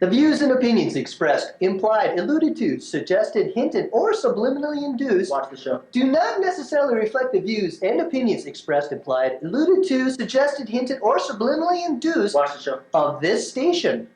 The views and opinions expressed, implied, alluded to, suggested, hinted, or subliminally induced Watch the show. do not necessarily reflect the views and opinions expressed, implied, alluded to, suggested, hinted, or subliminally induced Watch the show. of this station.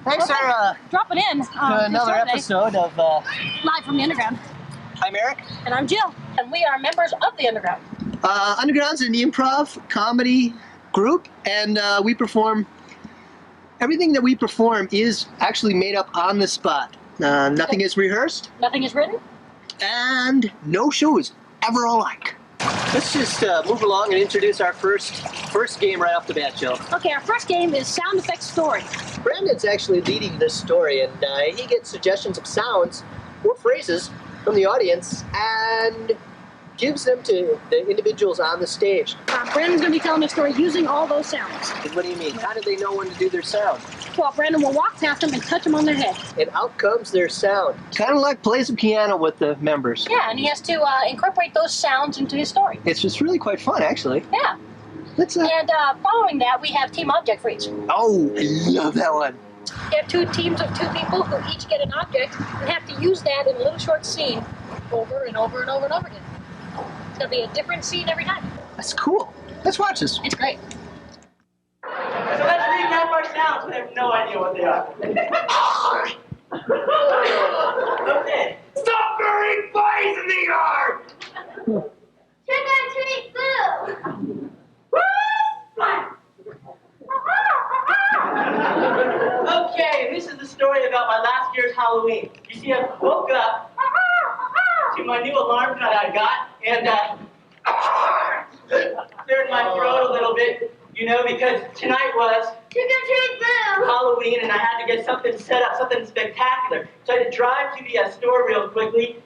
Thanks for dropping in another episode of Live from the Underground. I'm Eric. And I'm Jill. And we are members of the Underground. Underground's an improv comedy group, and we perform. Everything that we perform is actually made up on the spot. Nothing is rehearsed. Nothing is written. And no show is ever alike. Let's just move along and introduce our first game right off the bat, Jill. Okay, our first game is Sound Effects Story. Brandon's actually leading this story, and he gets suggestions of sounds or phrases from the audience and gives them to the individuals on the stage. Brandon's going to be telling the story using all those sounds. And what do you mean? How do they know when to do their sound? Well, Brandon will walk past them and touch them on their head. And out comes their sound. Kind of like plays the piano with the members. Yeah, and he has to incorporate those sounds into his story. It's just really quite fun, actually. Yeah. Let's. And following that, we have Team Object Freeze. Oh, I love that one. You have two teams of two people who each get an object and have to use that in a little short scene over and over and over and over again. It's going to be a different scene every time. That's cool. Let's watch this. It's great. So let's recap our sounds. We have no idea what they are. Okay. Stop burying bodies in the yard! Trick or treat boo! Okay, this is the story about my last year's Halloween. You see, I woke up to my new alarm cut I got, and cleared my throat a little bit, you know, because tonight was Trick or treat boo! Halloween, and I had to get something set up, something spectacular. So I had to drive to the store real quickly.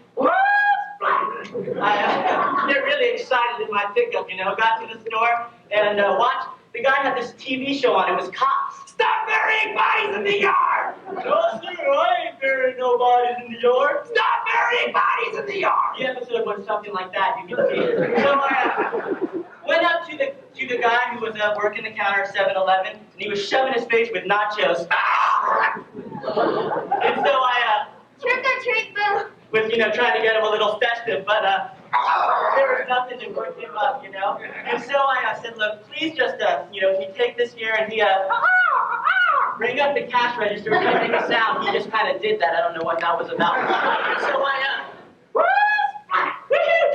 I get really excited in my pickup, you know. Got to the store and watched. The guy had this TV show on. It was Cops. Stop burying bodies in the yard! No, sir, I ain't burying no bodies in the yard. Stop burying bodies in the yard! The episode was something like that. You can see it. So I went up to the guy who was working the counter at 7-Eleven, and he was shoving his face with nachos. And so I Trick or treat boo! was, you know, trying to get him a little festive, but there was nothing to work him up, you know. And so I said, look, please just, you know, if you take this here and he bring up the cash register and make a sound. He just kind of did that. I don't know what that was about. So I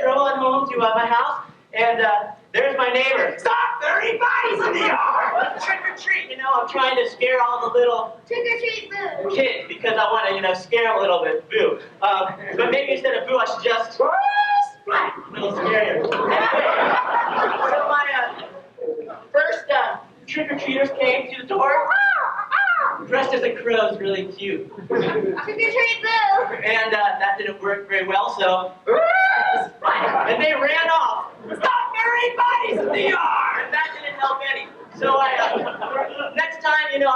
drove on home to my house, and there's my neighbor. Stop burying bodies in the yard! Trick or treat, you know. I'm trying to scare all the little Trick or treat boo! kids because I want to, you know, scare them a little bit. Boo. But maybe instead of boo, I should just a little scarier. Anyway, so my first trick-or-treaters came to the door, dressed as a crow. Is really cute. Trick or treat boo! And that didn't work very well, so and they ran off. Stop burying bodies in the yard! And that didn't help any. So I next time, you know,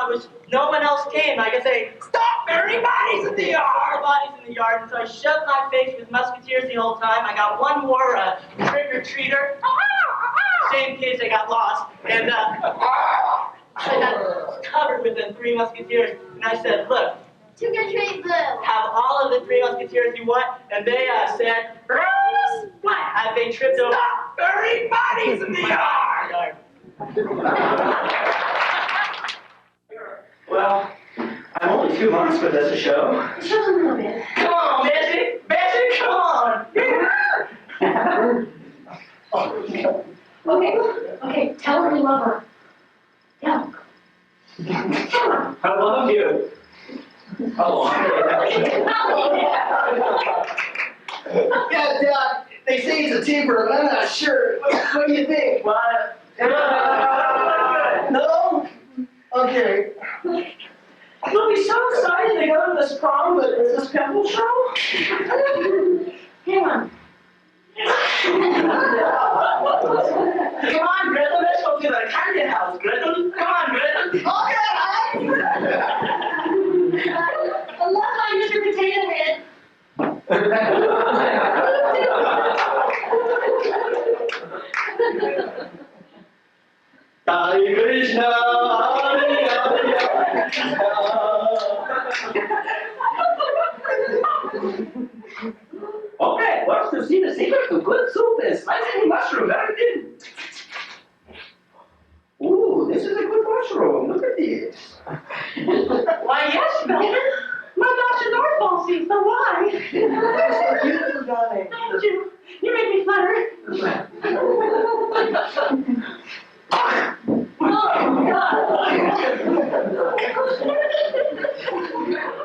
no one else came. I could say, stop burying bodies in the yard! All the bodies in the yard. And so I shoved my face with musketeers the whole time. I got one more trick-or-treater. Same case, I got lost. And I got covered with the 3 musketeers. And I said, look, Trick or treat boo! have all of the 3 musketeers you want. And they said, What? As they tripped over. Stop burying bodies in the yard! Well, I'm only 2 months, but that's a show. Just a little bit. Come on, Magic! Magic, come on! Okay, tell her you love her. Tell her. I love you. Oh, Yeah, Doc, they say he's a teamer, but I'm not sure. What do you think? what? No? Okay. We'll be so excited to go to this prom, but is this pimple show? Hang on. Come on, Gretel, let's go to the candy house, Gretel. Come on, Gretel. I love my Mr. Potato Head. Hare Krishna, Hare Krishna. Okay, what's to see the secret to good soup is slicing mushroom very thin. Ooh, this is a good mushroom. Look at this. Why, yes, Melvin. My Dr. Norfolk sees the why. You too, darling. Thank you. You make me flutter. Oh,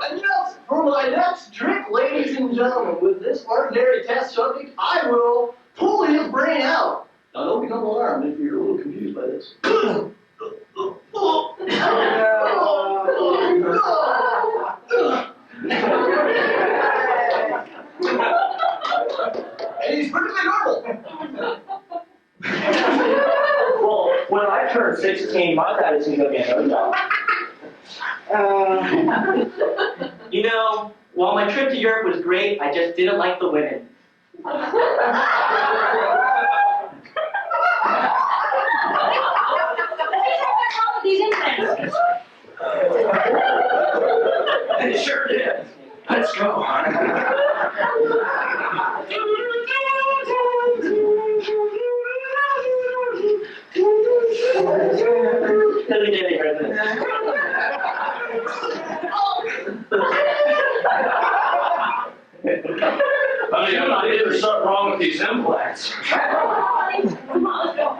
And just for my next drink, ladies and gentlemen, with this ordinary test subject, I will pull his brain out. Now, don't become alarmed if you're a little confused by this. And he's perfectly normal. Well, when I turn 16, my dad isn't going to get another job. You know, while my trip to Europe was great, I just didn't like the women. these implants. It sure did. Let's go. Let me hear this. Honey, I'm not here. There's something wrong with these implants. Come on, let's go.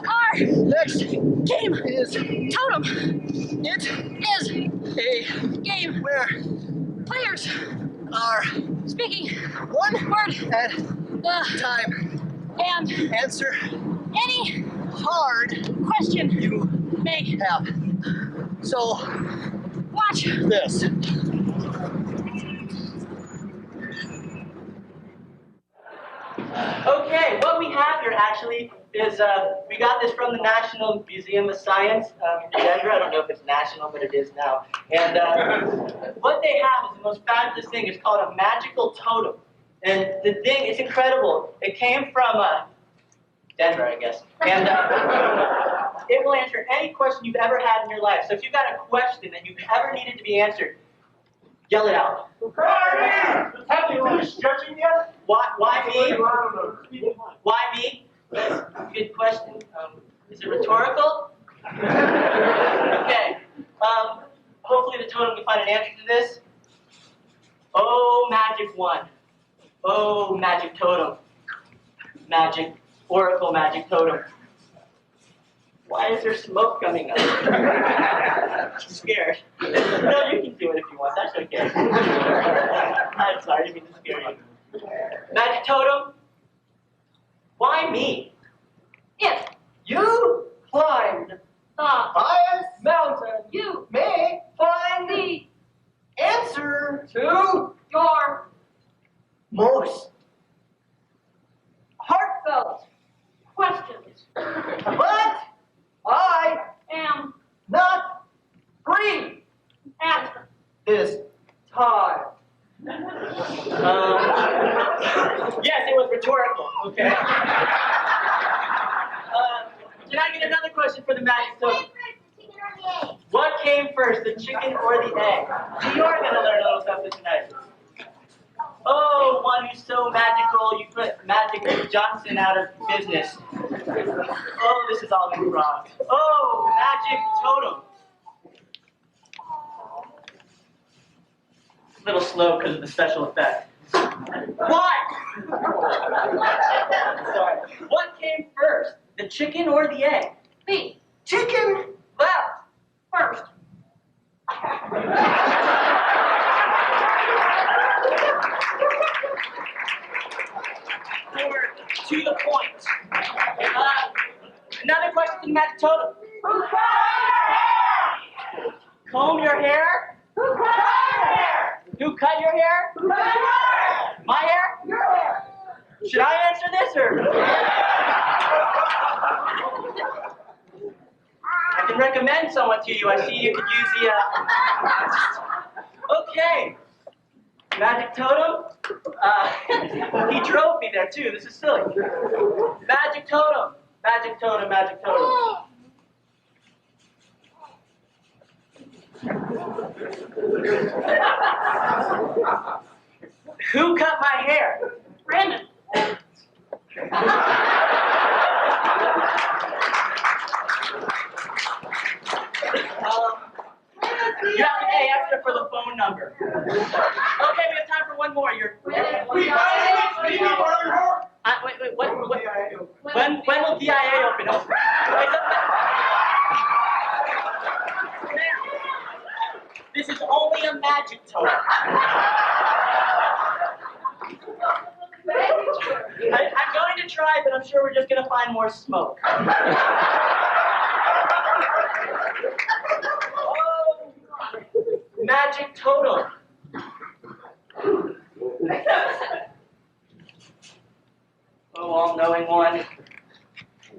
Our Next game is Totem it is a game where players our speaking one word at the time and answer any hard question you may have. So watch. this. Okay, what we have here actually is, we got this from the National Museum of Science in Denver. I don't know if it's national, but it is now. And what they have is the most fabulous thing. It's called a magical totem. And the thing is incredible. It came from Denver, I guess. And it will answer any question you've ever had in your life. So if you've got a question that you've ever needed to be answered, yell it out. Have you finished judging yet? Why me? Why me? That's a good question. Is it rhetorical? Okay. Hopefully the totem can find an answer to this. Oh, magic one. Oh, magic totem. Magic, oracle magic totem. Why is there smoke coming up? I'm scared. No, you can do it if you want. That's okay. I'm sorry, I didn't mean to scare you. Magic totem. Why me? If You climbed the highest mountain. you May find the answer to your most heartfelt questions but I am not free at this time. Yes, it was rhetorical. Okay. for the magic What totem. came first, the chicken or the egg? What came first, the chicken or the egg? So you are going to learn a little something tonight. Oh, one who's so magical, you put Magic Johnson out of business. Oh, this is all improv. Oh, magic totem. A little slow because of the special effect. What? Sorry. What came first, the chicken or the egg? Me. Chicken left first. Or to the point. Another question to the magic totem. Comb your hair? Who cut your hair? My hair? Your hair. Should I answer this or? I can recommend someone to you. I see you could use the. Okay. Magic totem. He drove me there too. This is silly. Magic totem. Magic totem. Magic totem. Who cut my hair? Brandon. You have to pay extra for the phone number. Okay, we have time for one more. Wait, when will DIA open? This is only a magic totem. I'm going to try, but I'm sure we're just going to find more smoke. Oh, magic totem. Oh, all-knowing one.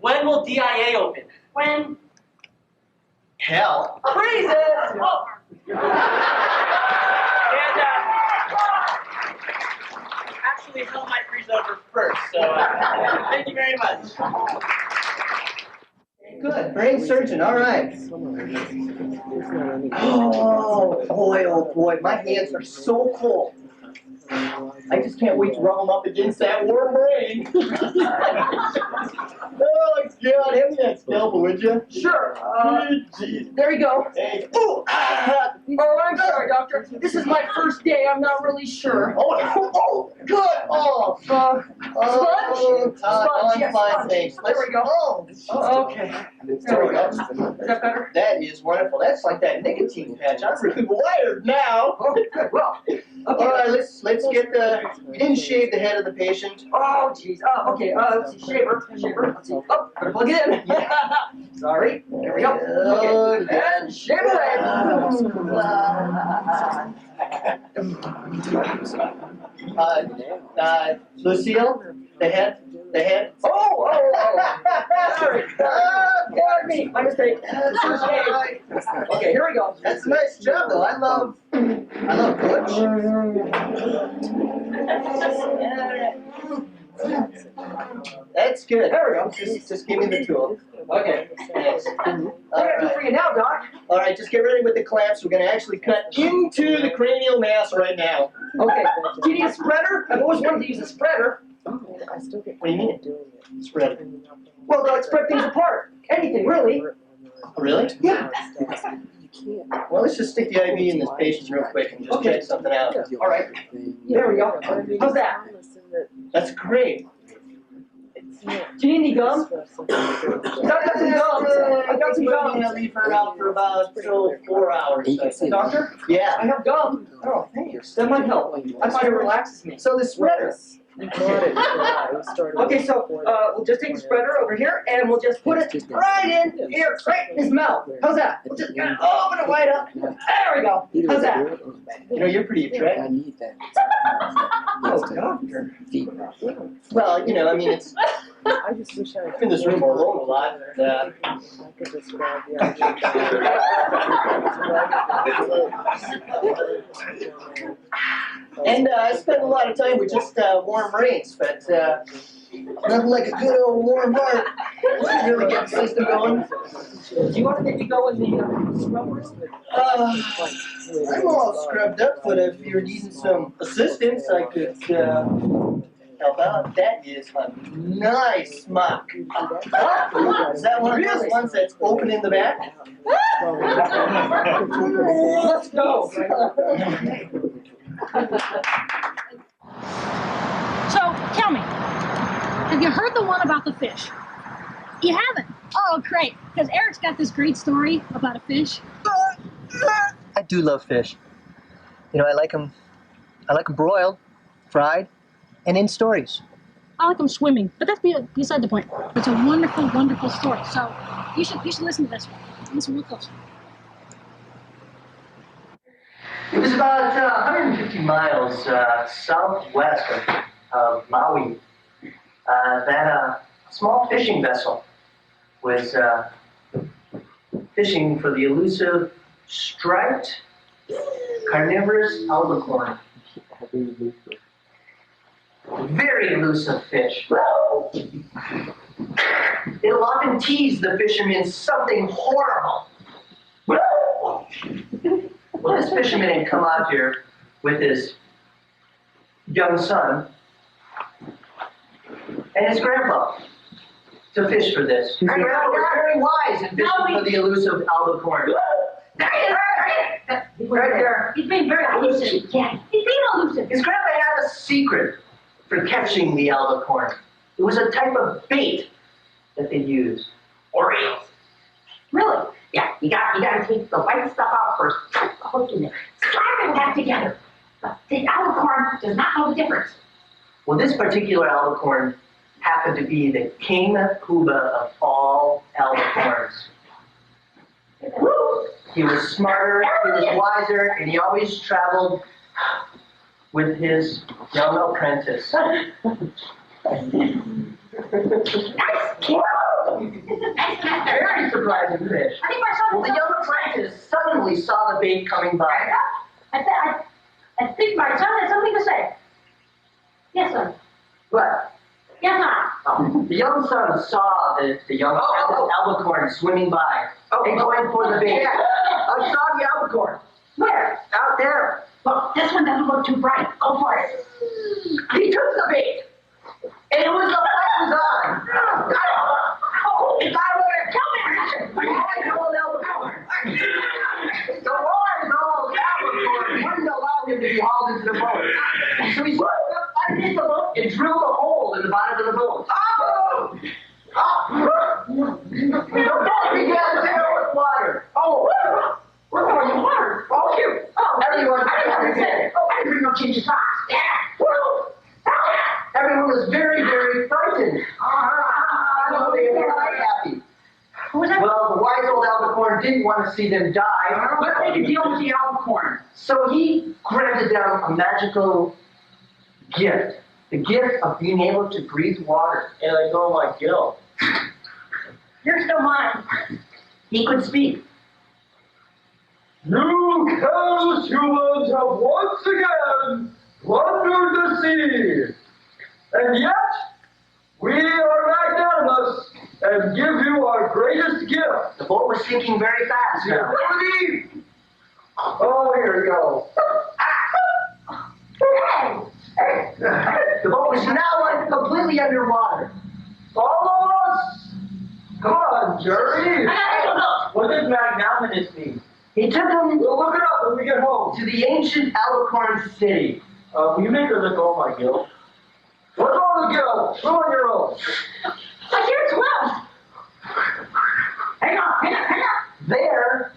When will DIA open? When? Hell. Freeze it! Oh. And, actually, hell might freeze over first, so thank you very much. Good. Brain surgeon. All right. Oh boy. My hands are so cold. I just can't wait to rub them up against that warm brain. Oh, God, hand me that scalpel, would you? Sure. Jeez. There you go. Hey. Oh, I'm sorry, doctor. This is my first day. I'm not really sure. oh, good. Oh, Sponge? Sponge, Yes, fine, sponge. thanks. There we go. Oh, Okay. There we go. Is that better? That is wonderful. That's like that nicotine patch. I'm really wired now. Oh, good. Well, okay. All right, let's get the. We didn't shave the head of the patient. Oh, jeez. Okay. Let's see. Shaver. Let's see. Oh, better plug it in. Sorry. There we go. Okay. And shave away. Lucille, the head. Oh. Sorry. Pardon me. My mistake. Okay, here we go. That's a nice job, though. I love Butch. That's good. There we go. Just give me the tool. Okay. Thanks. What can I do for you now, Doc? All right, just get ready with the clamps. We're going to actually cut into the cranial mass right now. Okay. Do you need a spreader? I've always wanted to use a spreader. What do you mean? Spread. Well, to spread things apart. Anything, really. Really? Yeah. Well, let's just stick the IV in this patient real quick and just check something out. All right. There we go. How's that? That's great. Do you need any gum? I've got some gum. I've got some I'm gum. gonna leave her out for about 4 hours. Doctor? Yeah. I have gum. Oh, thanks. That might help. I find it relaxes me. So the spreader. Okay, so we'll just take the spreader over here and we'll just put it right in here, right in his mouth. How's that? We'll just open it wide up. There we go. How's that? You know, you're pretty attractive. Oh, doctor. Well, you know, I mean, it's I just wish I I'm in this room alone a lot. I could describe the And I spend a lot of time with just warm brains, but Nothing like a good old warm heart. Really get the system going. Do you want to maybe go in the scrubbers? I'm all scrubbed up, but if you're needing some assistance, I could help out. That is a nice smock. Is that one of those ones that's open in the back? Let's go. So, tell me, have you heard the one about the fish? You haven't? Oh, great, because Eric's got this great story about a fish. I do love fish. You know, I like them broiled, fried, and in stories. I like them swimming, but that's beside the point. It's a wonderful, wonderful story. So you should listen to this one. Listen real close. It was about 150 miles southwest of Maui that a small fishing vessel was fishing for the elusive striped carnivorous albicorn. Very elusive fish. It'll often tease the fishermen something horrible. Well, this fisherman had come out here with his young son and his grandpa to fish for this. My grandpa was very wise in fishing for the elusive albicorn. Right there. He's being very elusive. Yeah, he's being elusive. His grandpa had a secret for catching the albicorn. It was a type of bait that they used. Orosz. Really? Yeah, you gotta take the white stuff out first. Put the hook in there. Slap it back together. But the albicorn does not know the difference. Well, this particular albicorn happened to be the king Cuba of all albicorns. He was smarter, he was wiser, and he always traveled with his young apprentice. Nice kid. Nice master. Very surprising fish. I think my son. Well, the young apprentice suddenly saw the bait coming by. I think my son has something to say. Yes, son. What? Yes, son. The young son saw the young apprentice albicorn swimming by and going for the bait. I saw the albicorn. Where? Out there. Look, this one doesn't look too bright. Go for it. He took the bait. And it was the fight was on. If I were to tell me, The wise old albicorn wouldn't allow him to be hauled into the boat. So he swept up underneath the boat and drilled a hole in the bottom of the boat. The boat began to fill with water. we're going in water. Oh, cute. Everyone, I didn't bring no change of socks. Yeah. everyone was very, very frightened. So they were not happy. Well, the wise old albicorn didn't want to see them die. Let's make a deal with the albicorn. So he granted them a magical gift. The gift of being able to breathe water. And let go of my gill. You're still mine. He could speak. You careless humans have once again plundered the sea. And yet, we are magnanimous and give you our greatest gift. The boat was sinking very fast now. Ability. Oh, here we go. The boat was now completely underwater. Follow us. Come on, Jerry. What does magnanimous mean? He took them We'll look it up when we get home. to the ancient Albicorn city. Will you make her let go of my gill? What's wrong with Gil? Go on your own. I hear it's well. Hang on. There,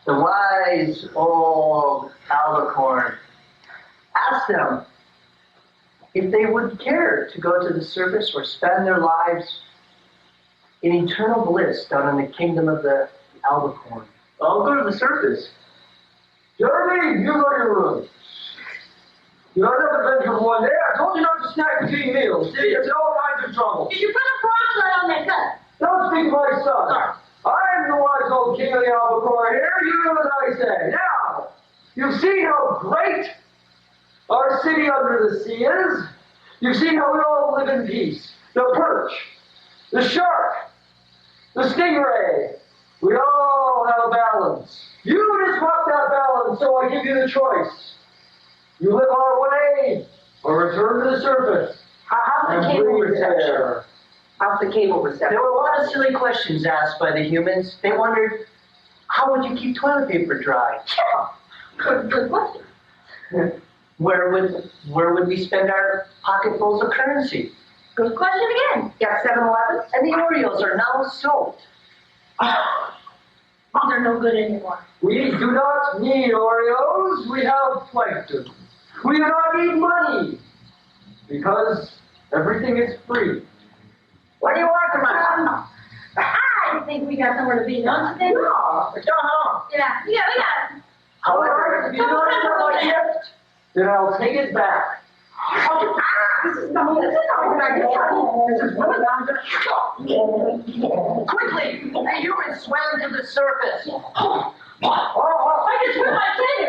the wise old Albicorn asked them if they would care to go to the surface or spend their lives in eternal bliss down in the kingdom of the Albicorn. I'll go to the surface. Jeremy, you go to your room. You know, I've never been for one day. I told you not to snack between meals. See, it's all kinds of trouble. Did you put a flashlight on that gun? Don't speak for my son. Sorry. I'm the wise old king of the Albicorn here. You do as I say. Now, you see how great our city under the sea is. You see how we all live in peace. The perch, the shark, the stingray. We all have a balance. You disrupt that balance, so I give you the choice. You live our way or return to the surface. How's the and cable breathe reception? air. How's the cable reception? There were a lot of silly questions asked by the humans. They wondered, how would you keep toilet paper dry? Good question. Where would we spend our pocketfuls of currency? Good question again. Got 7-Elevens? And the Oreos are now soaked. Oh, they're no good anymore. We do not need Oreos. We have plankton. We do not need money because everything is free. What do you want from us? I think we got somewhere to be, don't you think? No, let's go home. Yeah, we got it. However, if you don't accept my gift, then I'll take it back. This is not good. Quickly! The humans swam to the surface. I just put my kid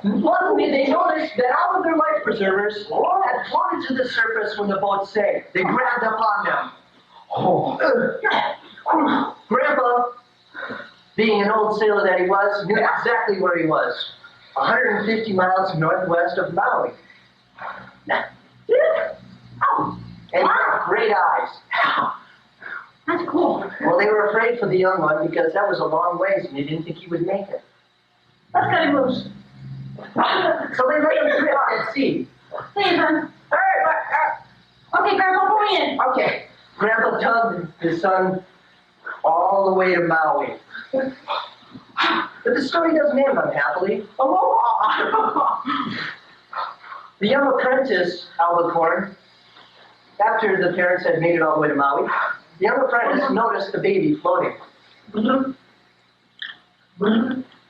in. Luckily, they noticed that all of their life preservers had floated to the surface when the boat sank. They grabbed upon them. Grandpa, being an old sailor that he was, knew exactly where he was. 150 miles northwest of Maui. And he had great eyes. That's cool. Well, they were afraid for the young one because that was a long ways and they didn't think he would make it. Let's cut him loose. So they let him drift at sea. Please, hon. Okay, Grandpa, put me in. Okay. Grandpa tugged his son all the way to Maui. But the story doesn't end unhappily. The young apprentice, Albicorn, after the parents had made it all the way to Maui, the young apprentice noticed the baby floating,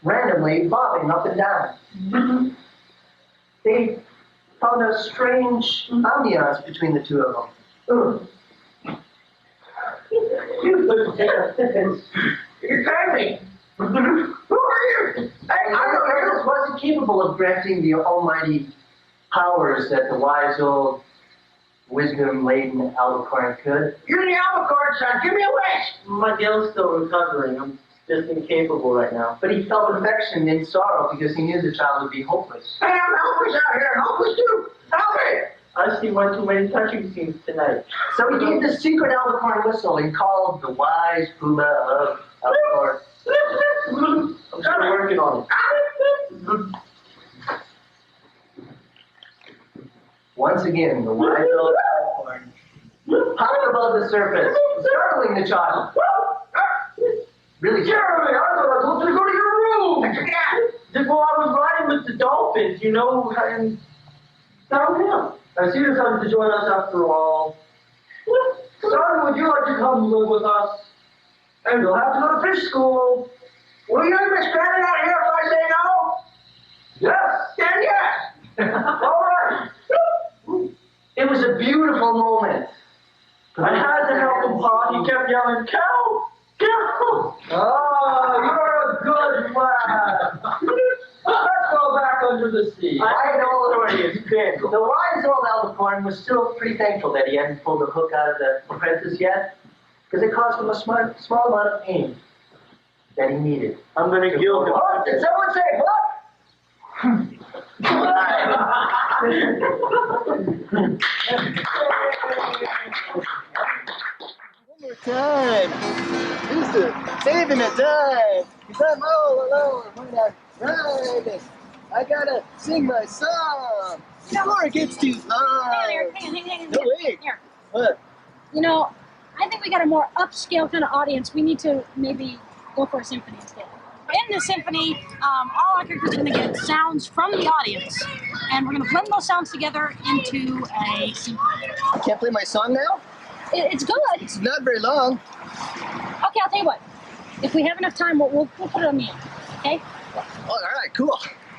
randomly bobbing up and down. They found a strange ambiance between the two of them. You're crazy. Who are you? Apprentice wasn't capable of granting the almighty powers that the wise old wisdom-laden Albicorn could. You're the Albicorn, son. Give me a wish. My gill's still recovering. I'm just incapable right now. But he felt affection and sorrow because he knew the child would be hopeless. Hey, I'm helpless out here. Helpless too. Help me. I see one too many touching scenes tonight. So he gave the secret Albicorn whistle and called the wise puma of Albicorn. I'm still working on it. Once again, the wise old Albicorn popped above the surface, startling the child. Really Jeremy, I thought I told you to go to your room. Just while I was riding with the dolphins, you know, and downhill. I see you decided to join us after all. Son, would you like to come live with us? And you'll have to go to fish school. Will you be stranded out here if I say no? Yes. Then yes. All right. It was a beautiful moment. I had to help him, Pa. He kept yelling, cow, cow. Oh, you're a good lad. Let's go back under the sea. I had no authority. The wise old Albicorn was still pretty thankful that he hadn't pulled the hook out of the apprentice yet, because it caused him a small amount of pain that he needed. I'm going to gill him. Oh, did someone say what? One more time. Saving the time. Because I'm all alone when I'm riding. I gotta sing my song before it gets too long. Hang on. No, wait. Here. What? You know, I think we got a more upscale kind of audience. We need to maybe go for a symphony instead. In the symphony, all our characters are going to get sounds from the audience, and we're going to blend those sounds together into a symphony. I can't play my song now? It's good. It's not very long. Okay, I'll tell you what. If we have enough time, we'll put it on the end. Okay? Oh, all right, cool.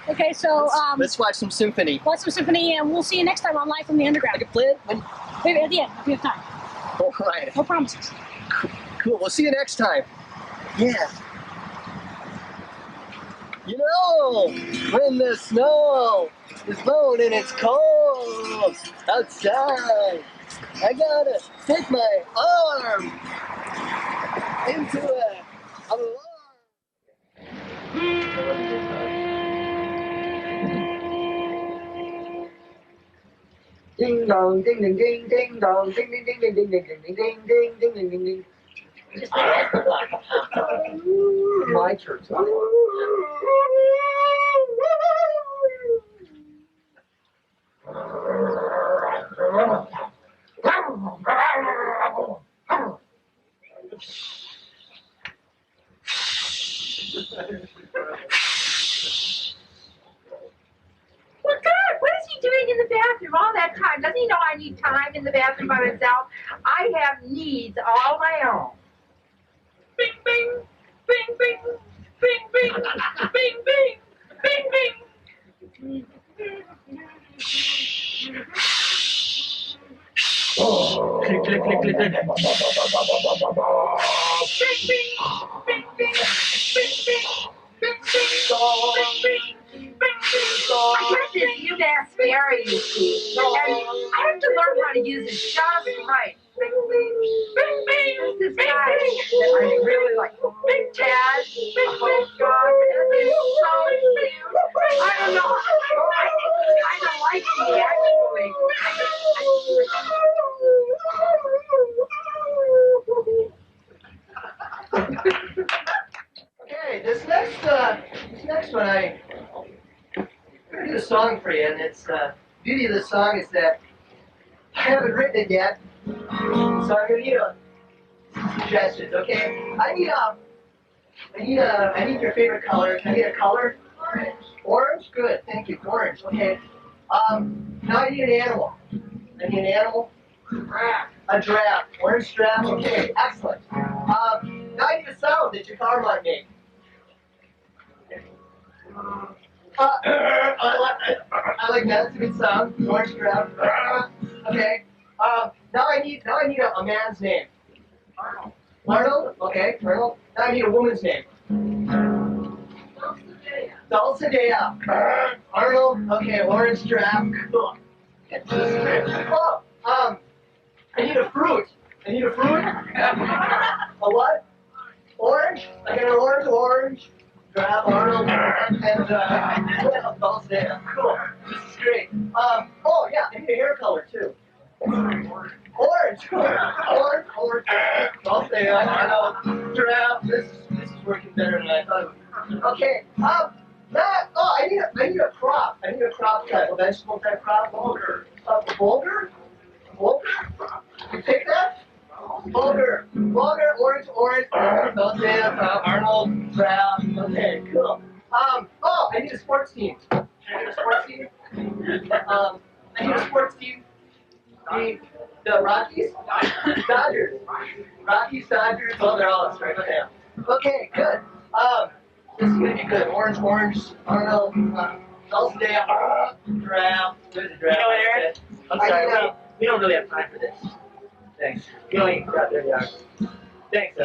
Okay, so Let's watch some symphony. watch some symphony, and we'll see you next time on Live from the I Underground. can play it when... Maybe at the end, if we have time. All right. No promises. Cool. We'll see you next time. Yeah. You know, when the snow is blowing and it's cold. cold outside. I gotta stick my arm into a alarm. Ding dong, ding ding ding ding dong, ding ding ding ding ding ding ding ding ding ding ding ding ding. My church. Well, God, what is he doing in the bathroom all that time? Doesn't he know I need time in the bathroom by myself? I have needs all my own. Bing, bing, bing, bing, bing, bing, bing, bing, bing, bing. Click, click, click, click, click. Bing, bing, bing, bing, bing, bing, bing, bing, bing, bing. I got this new bass Sparrow, you see, and I have to learn how to use it just right. Bing, bing, bing, bing. This guy that I really like, Big Tad, oh God, man, he's so cute. I don't know, I think he's kind of like me, actually. Okay, this next one I'm gonna do a song for you, and it's the beauty of the song is that I haven't written it yet, so I'm gonna need some suggestions. Okay, I need your favorite color. Can I get a color? Orange. Orange, good. Thank you. Orange. Okay. Now I need an animal. I need an animal. A giraffe. Orange giraffe. Okay, excellent. Now I need a sound that your car might make. I like that. It's a good sound. Orange giraffe. Okay. Now I need a man's name. Arnold. Arnold. Okay. Arnold. Now I need a woman's name. Dulcinea. Arnold. Okay. Orange giraffe. Cool. Oh, I need a fruit. I need a fruit. A what? Orange. I got an orange. Grab Arnold and Dulcinea. Cool. This is great. Oh yeah, I need a hair color too. Orange. Orange. Dulcinea. Arnold. Giraffe. This is working better than I thought it would. Okay. I need a crop. I need a crop type, a vegetable type crop. Boulder. Boulder? You take that? Boulder, orange, Dulcinea, Arnold, Giraffe. Okay, cool. I need a sports team. Can I get a sports team? I need a sports team. The Rockies? Dodgers. Rockies, Dodgers. Oh, they're all us, right? Okay. Okay, good. This is gonna be good. Orange, Arnold, Dulcinea, Giraffe. There's a giraffe. You know what, Eric? I'm sorry, we don't really have time for this. Thanks. You only got 30 hours. Thanks,